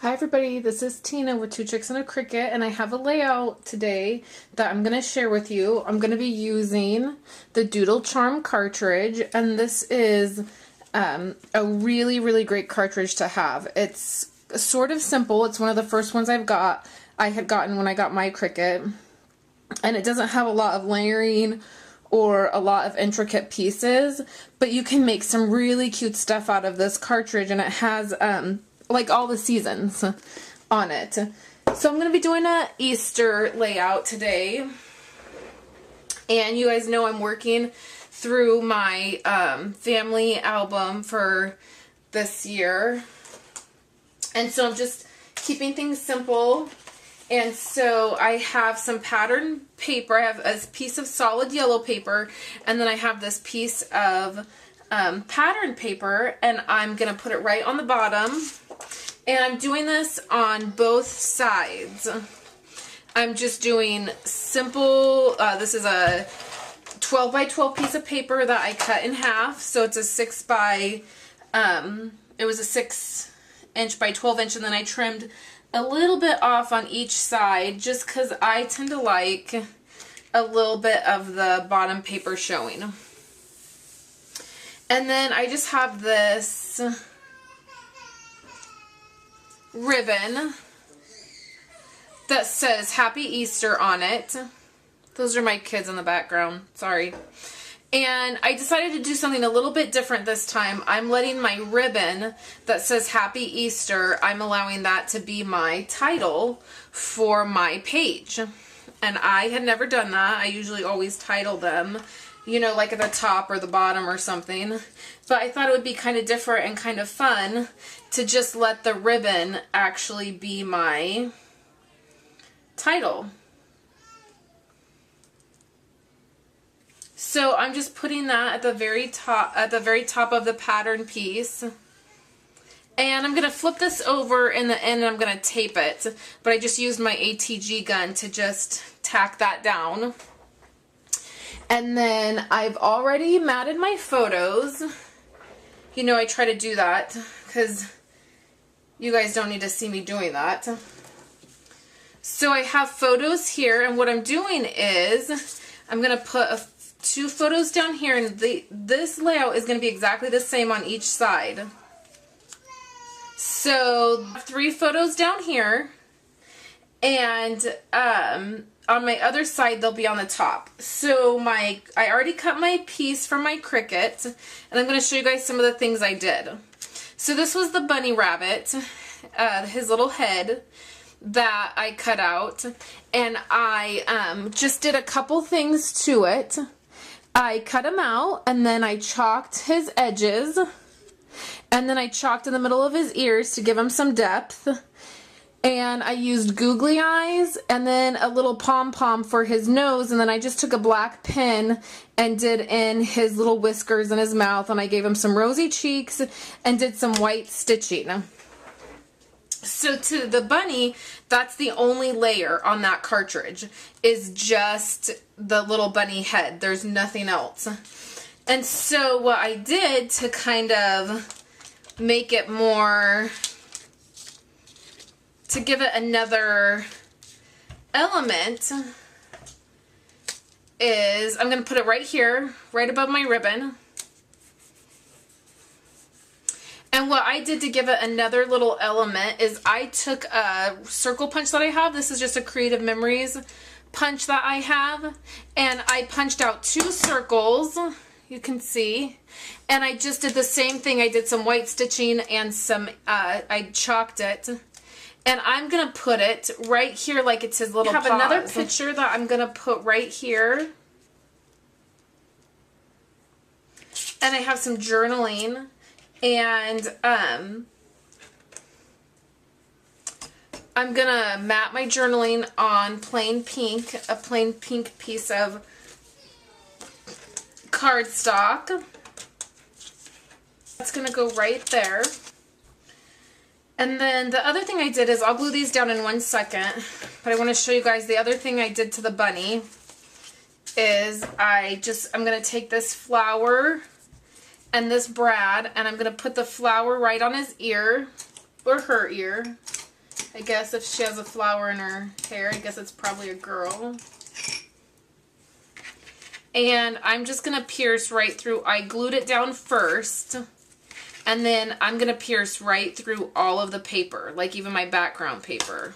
Hi everybody, this is Tina with Two Chicks and a Cricket, and I have a layout today that I'm going to share with you. I'm going to be using the Doodle Charm cartridge, and this is a really great cartridge to have. It's sort of simple. It's one of the first ones I had gotten when I got my Cricket, and it doesn't have a lot of layering or a lot of intricate pieces, but you can make some really cute stuff out of this cartridge, and it has like all the seasons on it. So I'm going to be doing a Easter layout today, and you guys know I'm working through my family album for this year, and so I'm just keeping things simple. And so I have some pattern paper. I have a piece of solid yellow paper, and then I have this piece of pattern paper, and I'm going to put it right on the bottom. And I'm doing this on both sides. I'm just doing simple, this is a 12 by 12 piece of paper that I cut in half. So it's a 6 by, it was a 6 inch by 12 inch, and then I trimmed a little bit off on each side just because I tend to like a little bit of the bottom paper showing. And then I just have this ribbon that says Happy Easter on it. Those are my kids in the background, sorry. And I decided to do something a little bit different this time. I'm letting my ribbon that says Happy Easter, I'm allowing that to be my title for my page. And I had never done that. I usually always title them, you know, like at the top or the bottom or something. But I thought it would be kind of different and kind of fun to just let the ribbon actually be my title. So I'm just putting that at the very top of the pattern piece. And I'm going to flip this over in the end, and I'm going to tape it. But I just used my ATG gun to just tack that down. And then I've already matted my photos. You know, I try to do that because you guys don't need to see me doing that. So I have photos here, and what I'm doing is I'm going to put two photos down here, and this layout is going to be exactly the same on each side. So 3 photos down here, and on my other side they'll be on the top. So I already cut my piece from my Cricut, and I'm going to show you guys some of the things I did. So this was the bunny rabbit, his little head that I cut out, and I just did a couple things to it. I cut him out, and then I chalked his edges, and then I chalked in the middle of his ears to give him some depth, and I used googly eyes and then a little pom-pom for his nose, and then I just took a black pin and did in his little whiskers and his mouth, and I gave him some rosy cheeks and did some white stitching. So to the bunny, that's the only layer on that cartridge, is just the little bunny head. There's nothing else. And so what I did to kind of make it more, to give it another element, is I'm going to put it right here, right above my ribbon. And what I did to give it another little element is I took a circle punch that I have. This is just a Creative Memories punch that I have. And I punched out 2 circles, you can see. And I just did the same thing. I did some white stitching and some, I chalked it. And I'm going to put it right here like it's his little paws. I have another picture that I'm going to put right here. And I have some journaling. And I'm going to mat my journaling on plain pink, a plain pink piece of cardstock. That's going to go right there. And then the other thing I did is, I'll glue these down in 1 second, but I want to show you guys the other thing I did to the bunny is I'm going to take this flower and this brad, and I'm going to put the flower right on his ear, or her ear, I guess if she has a flower in her hair, I guess it's probably a girl. And I'm just going to pierce right through. I glued it down first. And then I'm going to pierce right through all of the paper, like even my background paper.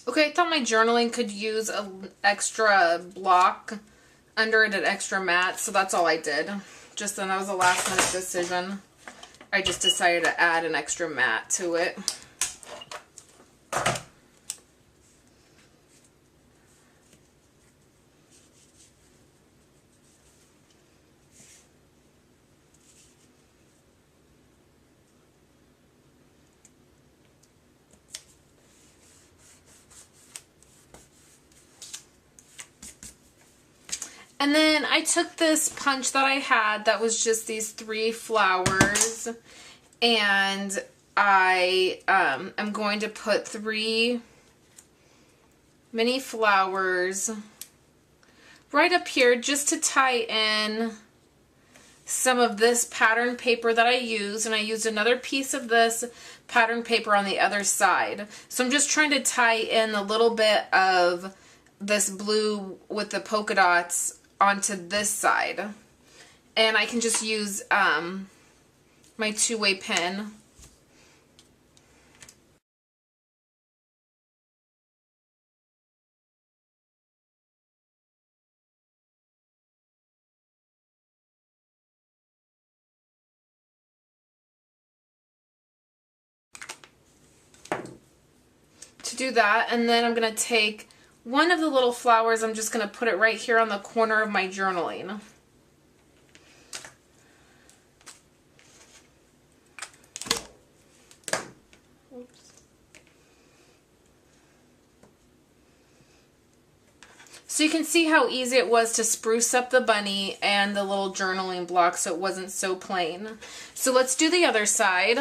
Okay, I thought my journaling could use an extra block under it, an extra mat, so that's all I did. Just then, that was a last minute decision. I just decided to add an extra mat to it. And then I took this punch that I had that was just these 3 flowers, and I am going to put 3 mini flowers right up here just to tie in some of this pattern paper that I used, and I used another piece of this pattern paper on the other side. So I'm just trying to tie in a little bit of this blue with the polka dots onto this side, and I can just use my 2-way pen. To do that, and then I'm going to take one of the little flowers, I'm just going to put it right here on the corner of my journaling. Oops. So you can see how easy it was to spruce up the bunny and the little journaling block so it wasn't so plain. So let's do the other side.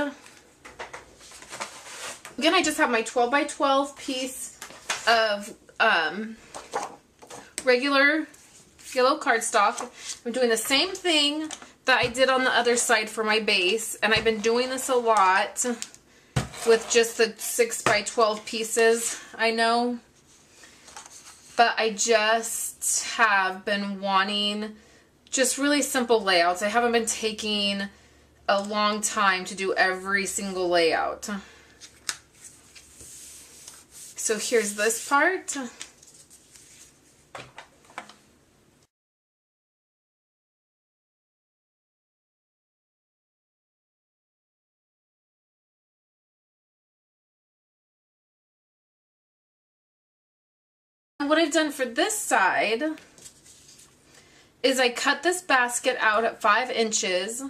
Again, I just have my 12 by 12 piece of regular yellow cardstock. I'm doing the same thing that I did on the other side for my base, and I've been doing this a lot with just the 6 by 12 pieces, I know, but I just have been wanting just really simple layouts. I haven't been taking a long time to do every single layout. So here's this part. What I've done for this side is I cut this basket out at 5 inches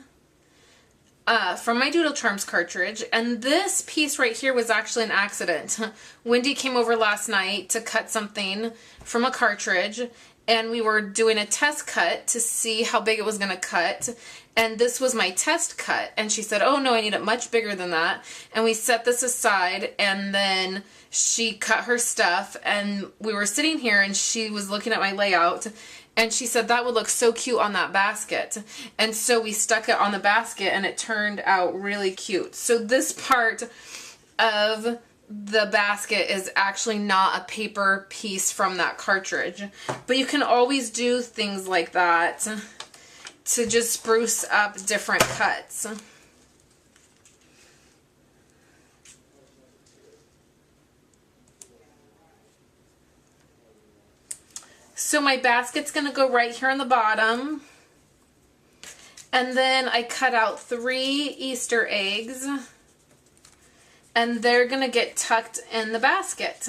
from my doodlecharms cartridge, and this piece right here was actually an accident. Wendy came over last night to cut something from a cartridge, and we were doing a test cut to see how big it was going to cut. And this was my test cut. And she said, oh no, I need it much bigger than that. And we set this aside, and then she cut her stuff, and we were sitting here and she was looking at my layout, and she said that would look so cute on that basket. And so we stuck it on the basket, and it turned out really cute. So this part of the basket is actually not a paper piece from that cartridge, but you can always do things like that to just spruce up different cuts. So my basket's going to go right here on the bottom, and then I cut out 3 Easter eggs, and they're going to get tucked in the basket.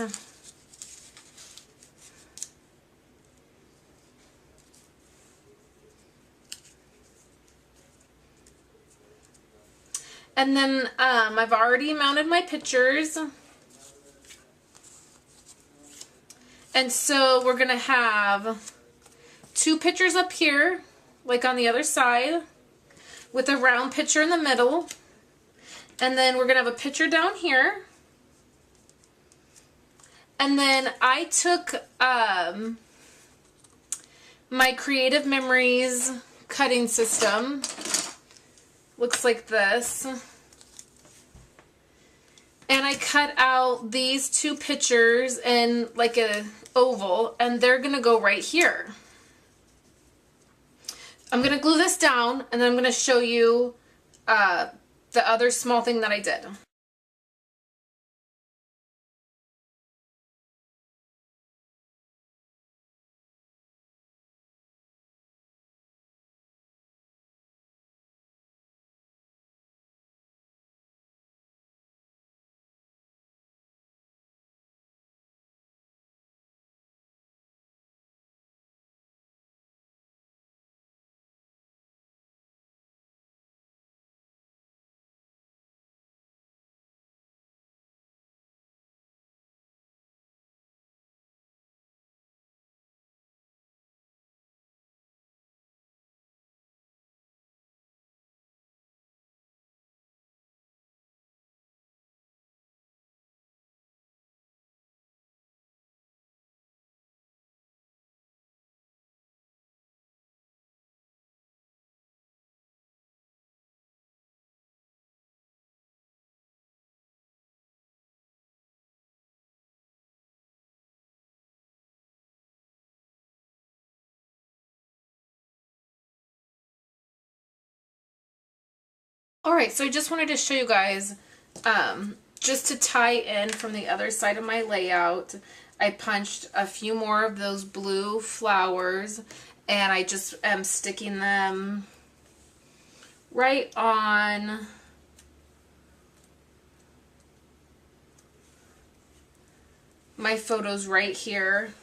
And then I've already mounted my pictures. And so we're going to have 2 pictures up here, like on the other side, with a round picture in the middle. And then we're going to have a picture down here. And then I took my Creative Memories cutting system. Looks like this. And I cut out these 2 pictures in like a oval, and they're going to go right here. I'm going to glue this down, and then I'm going to show you the other small thing that I did. Alright, so I just wanted to show you guys, just to tie in from the other side of my layout, I punched a few more of those blue flowers, and I just am sticking them right on my photos right here.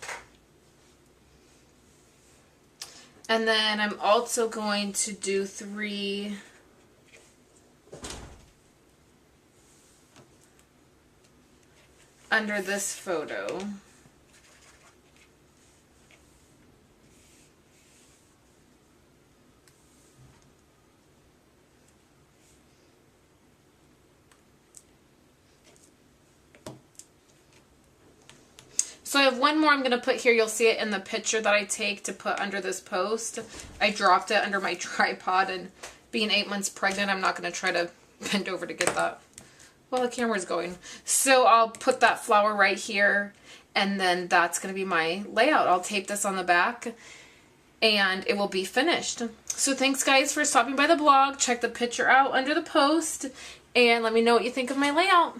And then I'm also going to do 3 under this photo. So I have one more I'm going to put here. You'll see it in the picture that I take to put under this post. I dropped it under my tripod, and being 8 months pregnant, I'm not going to try to bend over to get that. Well, the camera's going. So I'll put that flower right here, and then that's going to be my layout. I'll tape this on the back, and it will be finished. So thanks, guys, for stopping by the blog. Check the picture out under the post, and let me know what you think of my layout.